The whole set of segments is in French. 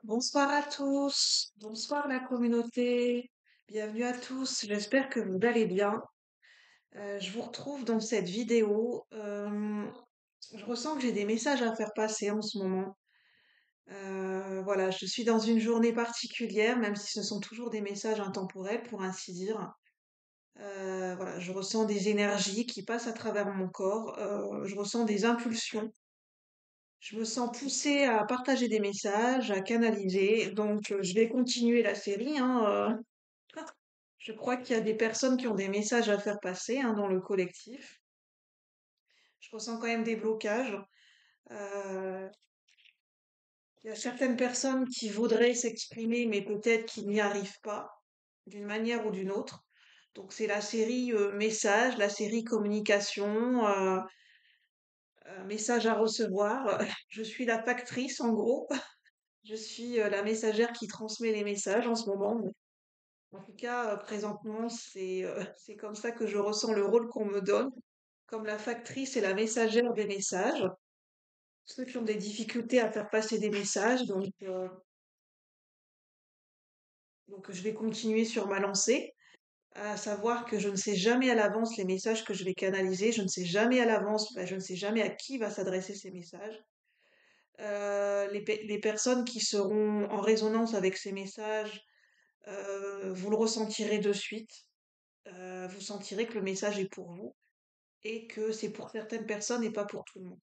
Bonsoir à tous, bonsoir la communauté, bienvenue à tous, j'espère que vous allez bien. Je vous retrouve dans cette vidéo. Je ressens que j'ai des messages à faire passer en ce moment. Voilà, je suis dans une journée particulière, même si ce sont toujours des messages intemporels pour ainsi dire. Voilà, je ressens des énergies qui passent à travers mon corps, je ressens des impulsions. Je me sens poussée à partager des messages, à canaliser, donc je vais continuer la série, hein. Je crois qu'il y a des personnes qui ont des messages à faire passer, hein, dans le collectif. Je ressens quand même des blocages. Euh, il y a certaines personnes qui voudraient s'exprimer, mais peut-être qu'ils n'y arrivent pas, d'une manière ou d'une autre. Donc c'est la série messages, la série communication, messages à recevoir. Je suis la factrice en gros. Je suis la messagère qui transmet les messages en ce moment. En tout cas, présentement, c'est comme ça que je ressens le rôle qu'on me donne, comme la factrice et la messagère des messages. Ceux qui ont des difficultés à faire passer des messages, donc je vais continuer sur ma lancée, à savoir que je ne sais jamais à l'avance les messages que je vais canaliser, je ne sais jamais à l'avance, je ne sais jamais à qui va s'adresser ces messages. Les personnes qui seront en résonance avec ces messages, vous le ressentirez de suite. Vous sentirez que le message est pour vous et que c'est pour certaines personnes et pas pour tout le monde.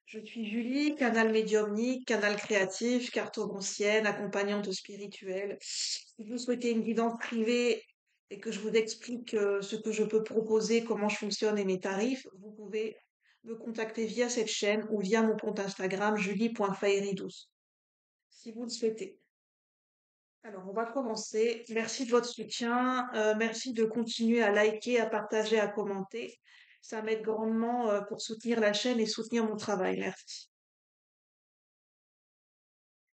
Je suis Julie, canal médiumnique, canal créatif, cartomancienne, accompagnante spirituelle. Si vous souhaitez une guidance privée et que je vous explique ce que je peux proposer, comment je fonctionne et mes tarifs, vous pouvez me contacter via cette chaîne ou via mon compte Instagram julie.fairy12 si vous le souhaitez. Alors, on va commencer. Merci de votre soutien. Merci de continuer à liker, à partager, à commenter. Ça m'aide grandement pour soutenir la chaîne et soutenir mon travail. Merci.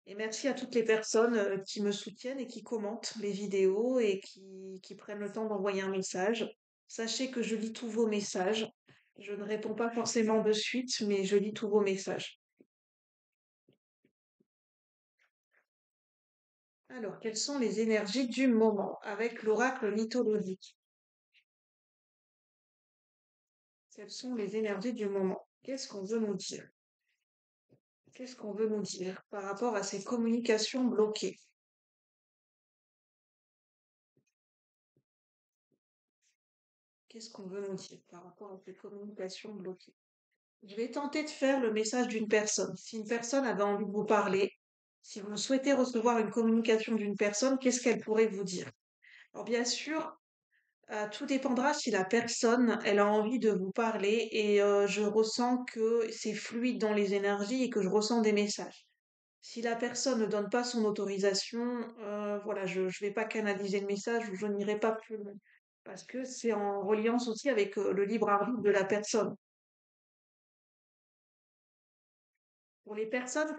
Et merci à toutes les personnes qui me soutiennent et qui commentent les vidéos et qui prennent le temps d'envoyer un message. Sachez que je lis tous vos messages. Je ne réponds pas forcément de suite, mais je lis tous vos messages. Alors, quelles sont les énergies du moment avec l'oracle mythologique? Quelles sont les énergies du moment? Qu'est-ce qu'on veut nous dire? Qu'est-ce qu'on veut nous dire par rapport à ces communications bloquées? Qu'est-ce qu'on veut nous dire par rapport à ces communications bloquées? Je vais tenter de faire le message d'une personne. Si une personne avait envie de vous parler, si vous souhaitez recevoir une communication d'une personne, qu'est-ce qu'elle pourrait vous dire? Alors bien sûr, tout dépendra si la personne, elle a envie de vous parler et je ressens que c'est fluide dans les énergies et que je ressens des messages. Si la personne ne donne pas son autorisation, voilà, je ne vais pas canaliser le message ou je n'irai pas plus loin. Parce que c'est en reliance aussi avec le libre arbitre de la personne. Pour les personnes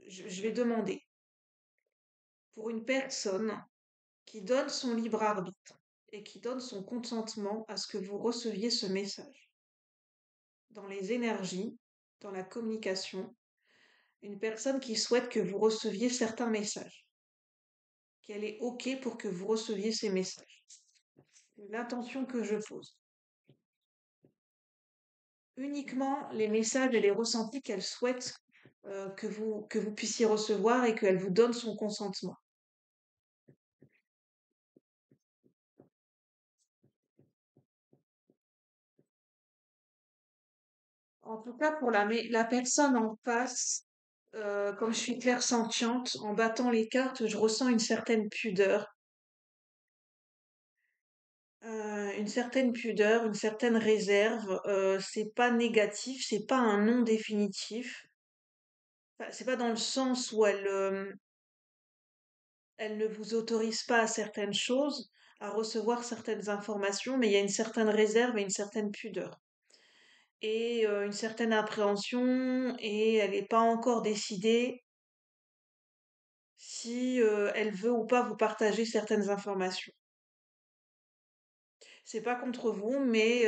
je vais demander, pour une personne qui donne son libre arbitre et qui donne son consentement à ce que vous receviez ce message, dans les énergies, dans la communication, une personne qui souhaite que vous receviez certains messages, qu'elle est OK pour que vous receviez ces messages. L'intention que je pose. Uniquement les messages et les ressentis qu'elle souhaite que vous puissiez recevoir et qu'elle vous donne son consentement. En tout cas, pour la personne en face, comme je suis clairsentiente, en battant les cartes, je ressens une certaine pudeur, une certaine réserve. C'est pas négatif, c'est pas un non définitif. Enfin, c'est pas dans le sens où elle ne vous autorise pas à certaines choses, à recevoir certaines informations, mais il y a une certaine réserve et une certaine pudeur. Et une certaine appréhension, et elle n'est pas encore décidée si elle veut ou pas vous partager certaines informations. C'est pas contre vous, mais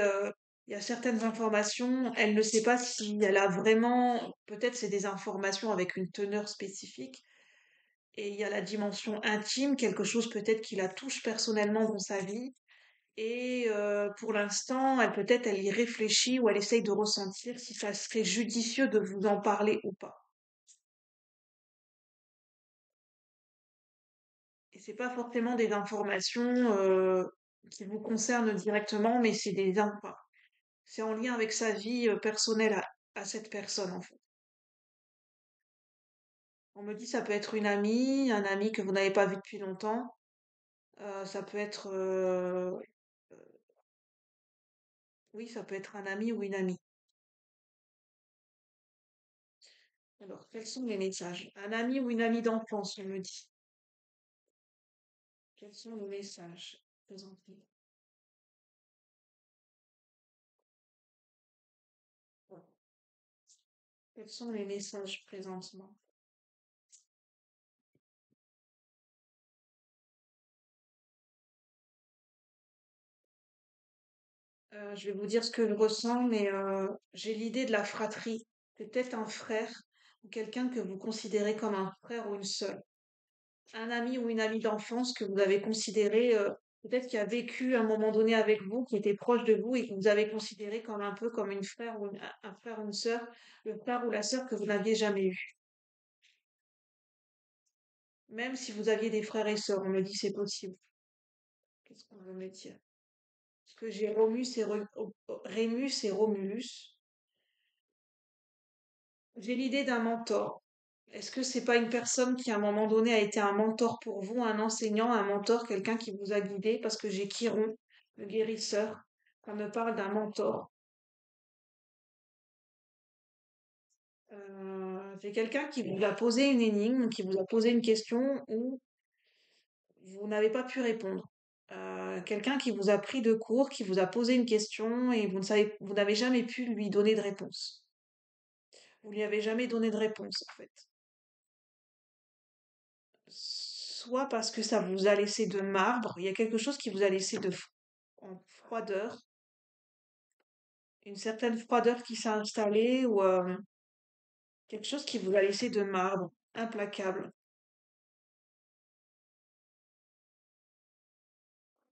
Il y a certaines informations, elle ne sait pas si elle a vraiment, peut-être c'est des informations avec une teneur spécifique, et il y a la dimension intime, quelque chose peut-être qui la touche personnellement dans sa vie, et pour l'instant, elle peut-être elle y réfléchit ou elle essaye de ressentir si ça serait judicieux de vous en parler ou pas. Et c'est pas forcément des informations qui vous concernent directement, mais enfin, c'est en lien avec sa vie personnelle à cette personne en fait. On me dit ça peut être une amie, un ami que vous n'avez pas vu depuis longtemps. Ça peut être, oui, ça peut être un ami ou une amie. Alors, quels sont les messages? Un ami ou une amie d'enfance, on me dit. Quels sont les messages présentés? Voilà. Quels sont les messages présentement? Je vais vous dire ce que je ressens, mais j'ai l'idée de la fratrie. C'est peut-être un frère ou quelqu'un que vous considérez comme un frère ou une sœur. Un ami ou une amie d'enfance que vous avez considéré, peut-être qui a vécu un moment donné avec vous, qui était proche de vous et que vous avez considéré comme un peu comme une frère ou un frère ou une sœur, le frère ou la sœur que vous n'aviez jamais eu. Même si vous aviez des frères et sœurs, on me dit c'est possible. Qu'est-ce qu'on veut me dire? Parce que j'ai Rémus et Romulus. J'ai l'idée d'un mentor. Est-ce que c'est pas une personne qui, à un moment donné, a été un mentor pour vous, un enseignant, un mentor, quelqu'un qui vous a guidé? Parce que j'ai Chiron, le guérisseur, quand me parle d'un mentor. C'est quelqu'un qui vous a posé une énigme, qui vous a posé une question où vous n'avez pas pu répondre. Quelqu'un qui vous a pris de court, qui vous a posé une question et vous n'avez jamais pu lui donner de réponse. Vous lui avez jamais donné de réponse, en fait. Soit parce que ça vous a laissé de marbre, il y a quelque chose qui vous a laissé en froideur, une certaine froideur qui s'est installée ou quelque chose qui vous a laissé de marbre, implacable.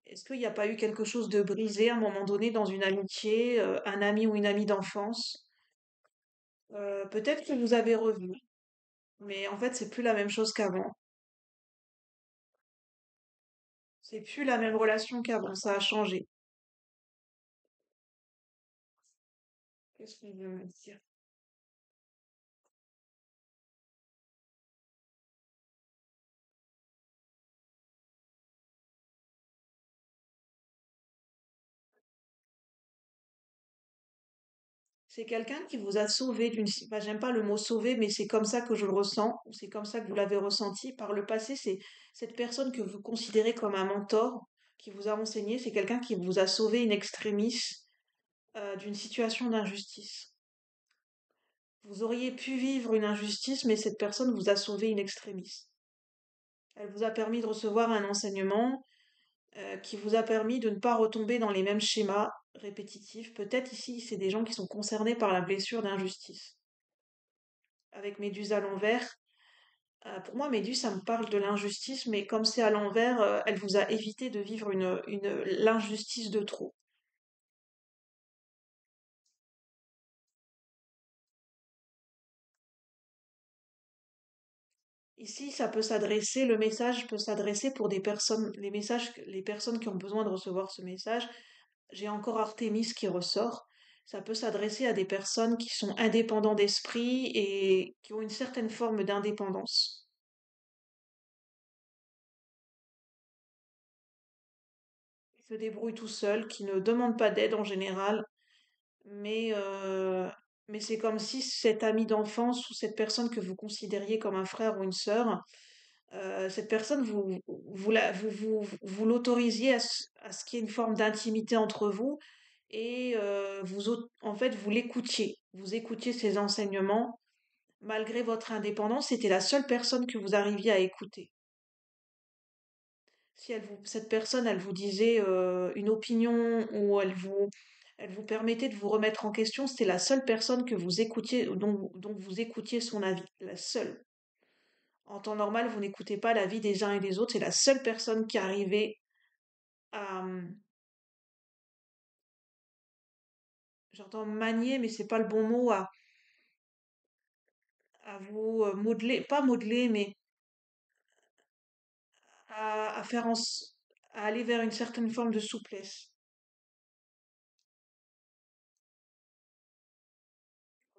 Est-ce qu'il n'y a pas eu quelque chose de brisé à un moment donné dans une amitié, un ami ou une amie d'enfance? Peut-être que vous avez revu, mais en fait, c'est plus la même chose qu'avant. C'est plus la même relation qu'avant, ça a changé. Qu'est-ce qu'on veut me dire? C'est quelqu'un qui vous a sauvé j'aime pas le mot sauver, mais c'est comme ça que je le ressens, ou c'est comme ça que vous l'avez ressenti. Par le passé, c'est cette personne que vous considérez comme un mentor, qui vous a enseigné, c'est quelqu'un qui vous a sauvé in extremis, d'une situation d'injustice. Vous auriez pu vivre une injustice, mais cette personne vous a sauvé in extremis. Elle vous a permis de recevoir un enseignement, qui vous a permis de ne pas retomber dans les mêmes schémas répétitifs. Peut-être ici, c'est des gens qui sont concernés par la blessure d'injustice. Avec Méduse à l'envers, pour moi, Méduse, ça me parle de l'injustice, mais comme c'est à l'envers, elle vous a évité de vivre l'injustice de trop. Ici, ça peut s'adresser, le message peut s'adresser pour des personnes, les personnes qui ont besoin de recevoir ce message. J'ai encore Artémis qui ressort. Ça peut s'adresser à des personnes qui sont indépendants d'esprit et qui ont une certaine forme d'indépendance, qui se débrouillent tout seuls, qui ne demandent pas d'aide en général, mais, c'est comme si cet ami d'enfance ou cette personne que vous considériez comme un frère ou une sœur, cette personne, vous l'autorisiez à ce qu'il y ait une forme d'intimité entre vous et en fait, vous l'écoutiez. Vous écoutiez ses enseignements. Malgré votre indépendance, c'était la seule personne que vous arriviez à écouter. Si cette personne, elle vous disait une opinion ou Elle vous permettait de vous remettre en question. C'était la seule personne que vous écoutiez, dont vous écoutiez son avis. La seule. En temps normal, vous n'écoutez pas l'avis des uns et des autres. C'est la seule personne qui arrivait à, j'entends manier, mais c'est pas le bon mot, à vous modeler, pas modeler, mais à faire à aller vers une certaine forme de souplesse.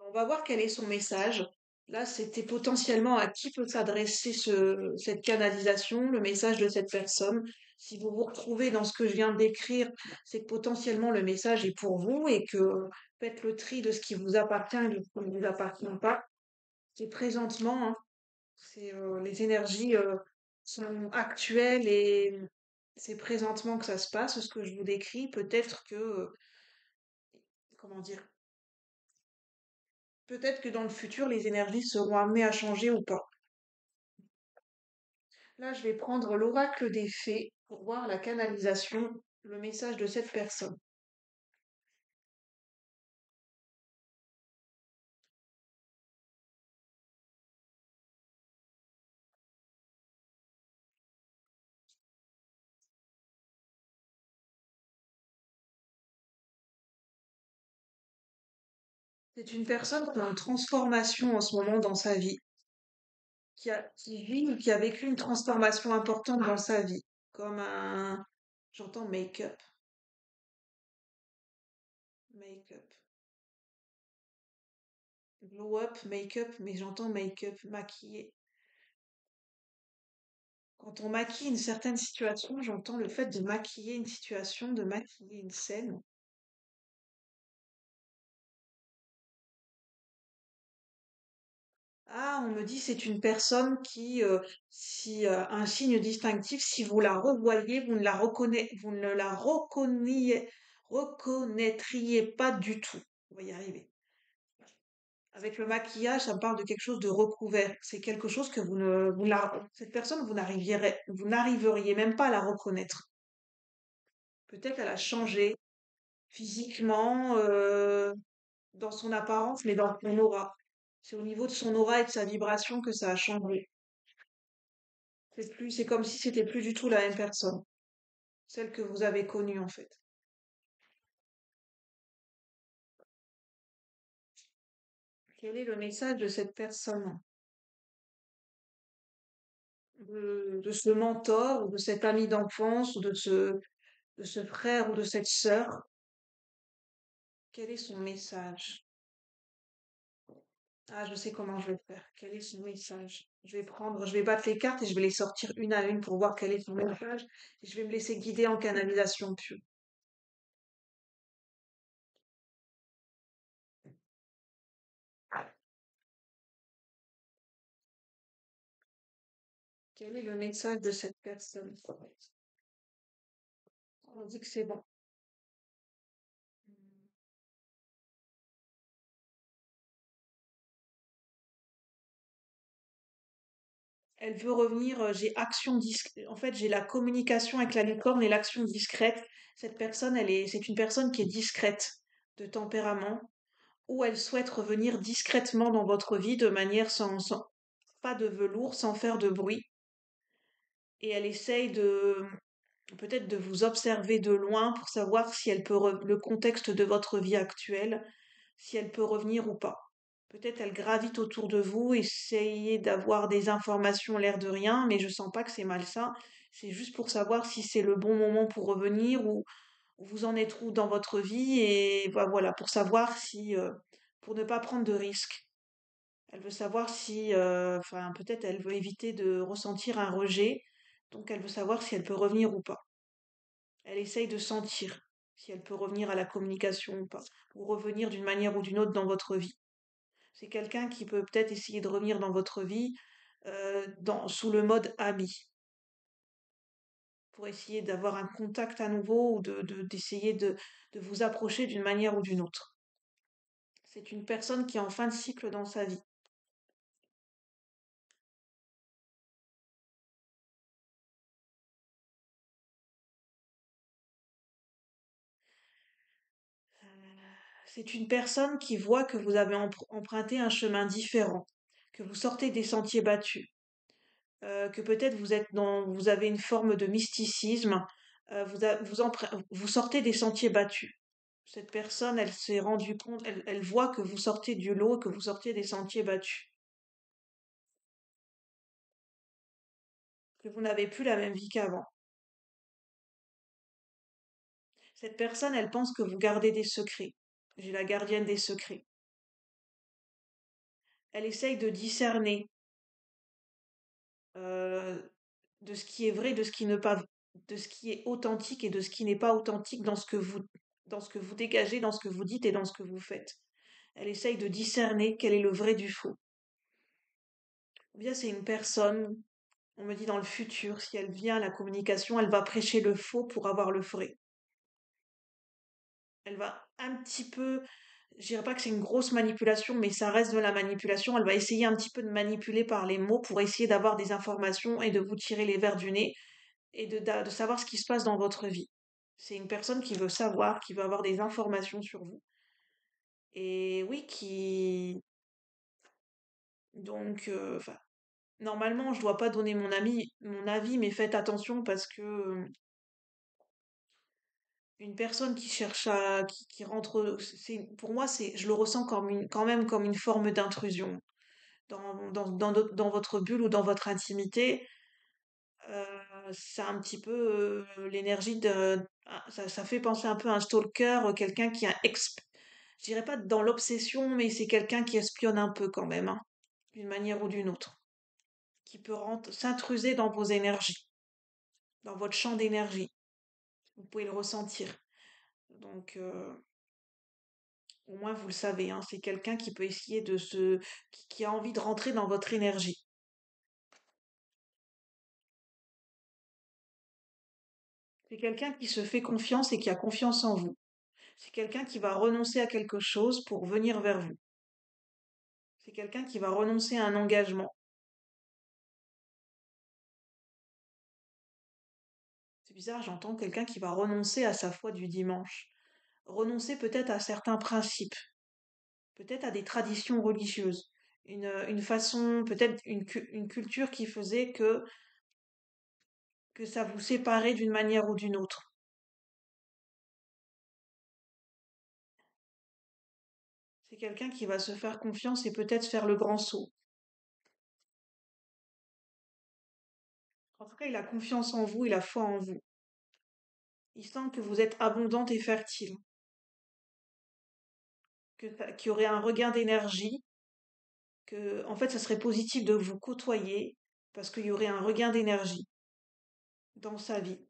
On va voir quel est son message. Là, c'était potentiellement à qui peut s'adresser cette canalisation, le message de cette personne. Si vous vous retrouvez dans ce que je viens de décrire, c'est que potentiellement le message est pour vous et que faites le tri de ce qui vous appartient et de ce qui ne vous appartient pas. C'est présentement, hein, les énergies sont actuelles et c'est présentement que ça se passe, ce que je vous décris. Peut-être que, comment dire, peut-être que dans le futur, les énergies seront amenées à changer ou pas. Là, je vais prendre l'oracle des fées pour voir la canalisation, le message de cette personne. C'est une personne qui a une transformation en ce moment dans sa vie, qui vit ou qui a vécu une transformation importante dans sa vie, comme un, j'entends make-up, make-up, glow up, make-up, mais j'entends make-up, maquiller. Quand on maquille une certaine situation, j'entends le fait de maquiller une situation, de maquiller une scène. Ah, on me dit c'est une personne qui, si un signe distinctif, si vous la revoyez, vous ne la reconnaîtriez pas du tout. On va y arriver. Avec le maquillage, ça me parle de quelque chose de recouvert. C'est quelque chose que cette personne, vous n'arriveriez même pas à la reconnaître. Peut-être elle a changé physiquement, dans son apparence, mais dans son aura. C'est au niveau de son aura et de sa vibration que ça a changé. C'est comme si c'était plus du tout la même personne, celle que vous avez connue en fait. Quel est le message de cette personne, de ce mentor, ou de cet ami d'enfance, ou de ce frère ou de cette sœur? Quel est son message? Ah, je sais comment je vais faire. Quel est son message? Je vais battre les cartes et je vais les sortir une à une pour voir quel est son message. Et je vais me laisser guider en canalisation pure. Quel est le message de cette personne? On dit que c'est bon. Elle veut revenir, j'ai action discrète. En fait, j'ai la communication avec la licorne et l'action discrète. Cette personne, c'est une personne qui est discrète de tempérament, ou elle souhaite revenir discrètement dans votre vie de manière pas de velours, sans faire de bruit. Et elle essaye peut-être de vous observer de loin pour savoir si elle le contexte de votre vie actuelle, si elle peut revenir ou pas. Peut-être elle gravite autour de vous, essayez d'avoir des informations l'air de rien, mais je sens pas que c'est malsain. C'est juste pour savoir si c'est le bon moment pour revenir ou vous en êtes où dans votre vie et voilà, pour savoir si, pour ne pas prendre de risques. Elle veut savoir si, enfin peut-être elle veut éviter de ressentir un rejet, donc elle veut savoir si elle peut revenir ou pas. Elle essaye de sentir si elle peut revenir à la communication ou pas, ou revenir d'une manière ou d'une autre dans votre vie. C'est quelqu'un qui peut peut-être essayer de revenir dans votre vie sous le mode ami, pour essayer d'avoir un contact à nouveau ou d'essayer de vous approcher d'une manière ou d'une autre. C'est une personne qui est en fin de cycle dans sa vie. C'est une personne qui voit que vous avez emprunté un chemin différent, que vous sortez des sentiers battus, que peut-être vous avez une forme de mysticisme, vous sortez des sentiers battus. Cette personne, elle s'est rendue compte, elle voit que vous sortez du lot, que vous sortez des sentiers battus, que vous n'avez plus la même vie qu'avant. Cette personne, elle pense que vous gardez des secrets. J'ai la gardienne des secrets. Elle essaye de discerner euh, de ce qui est vrai, de ce qui ne pas, de ce qui est authentique et de ce qui n'est pas authentique dans ce que vous dégagez, dans ce que vous dites et dans ce que vous faites. Elle essaye de discerner quel est le vrai du faux. Ou bien c'est une personne, on me dit dans le futur, si elle vient à la communication, elle va prêcher le faux pour avoir le vrai. Elle va un petit peu, je dirais pas que c'est une grosse manipulation, mais ça reste de la manipulation. Elle va essayer un petit peu de manipuler par les mots pour essayer d'avoir des informations et de vous tirer les vers du nez et de savoir ce qui se passe dans votre vie. C'est une personne qui veut savoir, qui veut avoir des informations sur vous. Et oui, qui... Donc, enfin, normalement, je dois pas donner mon avis, mais faites attention parce que une personne qui cherche à... qui rentre... pour moi, je le ressens comme quand même comme une forme d'intrusion dans votre bulle ou dans votre intimité. C'est un petit peu l'énergie ça fait penser un peu à un stalker, quelqu'un qui a je dirais pas dans l'obsession, mais c'est quelqu'un qui espionne un peu quand même, hein, d'une manière ou d'une autre, qui peut s'intruser dans vos énergies, dans votre champ d'énergie. Vous pouvez le ressentir. Donc, au moins vous le savez, hein, c'est quelqu'un qui peut essayer qui a envie de rentrer dans votre énergie. C'est quelqu'un qui se fait confiance et qui a confiance en vous. C'est quelqu'un qui va renoncer à quelque chose pour venir vers vous. C'est quelqu'un qui va renoncer à un engagement. C'est bizarre, j'entends quelqu'un qui va renoncer à sa foi du dimanche. Renoncer peut-être à certains principes, peut-être à des traditions religieuses. Une façon, peut-être une culture qui faisait que ça vous séparait d'une manière ou d'une autre. C'est quelqu'un qui va se faire confiance et peut-être faire le grand saut. En tout cas, il a confiance en vous, il a foi en vous. Il sent que vous êtes abondante et fertile, qu'il y aurait un regain d'énergie, que, en fait, ça serait positif de vous côtoyer parce qu'il y aurait un regain d'énergie dans sa vie.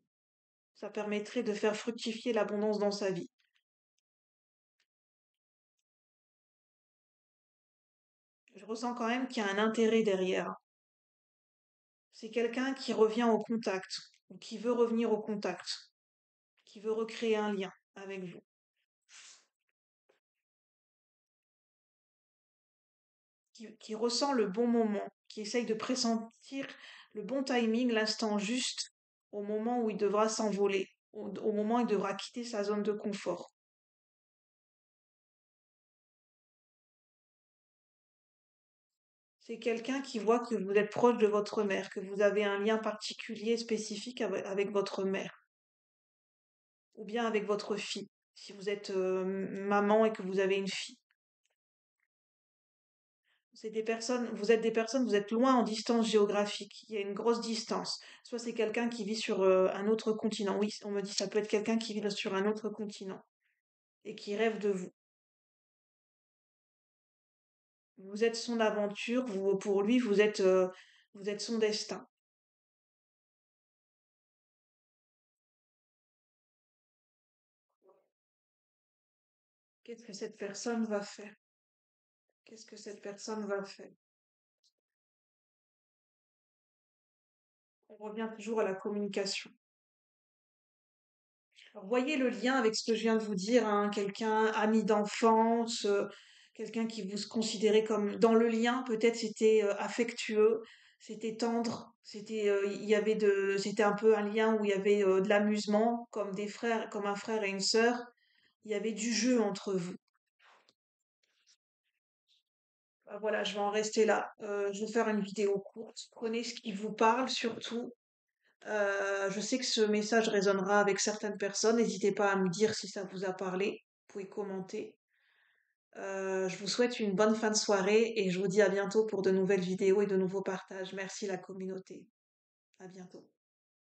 Ça permettrait de faire fructifier l'abondance dans sa vie. Je ressens quand même qu'il y a un intérêt derrière. C'est quelqu'un qui revient au contact, ou qui veut revenir au contact, qui veut recréer un lien avec vous, qui ressent le bon moment, qui essaye de pressentir le bon timing, l'instant juste, au moment où il devra s'envoler, au moment où il devra quitter sa zone de confort. C'est quelqu'un qui voit que vous êtes proche de votre mère, que vous avez un lien particulier, spécifique avec votre mère, ou bien avec votre fille, si vous êtes maman et que vous avez une fille. C'est des personnes, vous êtes des personnes, vous êtes loin en distance géographique. Il y a une grosse distance. Soit c'est quelqu'un qui vit sur un autre continent. Oui, on me dit ça peut être quelqu'un qui vit sur un autre continent et qui rêve de vous. Vous êtes son aventure. Pour lui, vous êtes son destin. Qu'est-ce que cette personne va faire? Qu'est-ce que cette personne va faire? On revient toujours à la communication. Alors, voyez le lien avec ce que je viens de vous dire, hein, quelqu'un ami d'enfance, quelqu'un qui vous considérait comme dans le lien, peut-être c'était affectueux, c'était tendre, c'était un peu un lien où il y avait de l'amusement, comme des frères, comme un frère et une sœur, il y avait du jeu entre vous. Voilà, je vais en rester là. Je vais faire une vidéo courte. Prenez ce qui vous parle surtout. Je sais que ce message résonnera avec certaines personnes. N'hésitez pas à me dire si ça vous a parlé. Vous pouvez commenter. Je vous souhaite une bonne fin de soirée et je vous dis à bientôt pour de nouvelles vidéos et de nouveaux partages. Merci la communauté. À bientôt.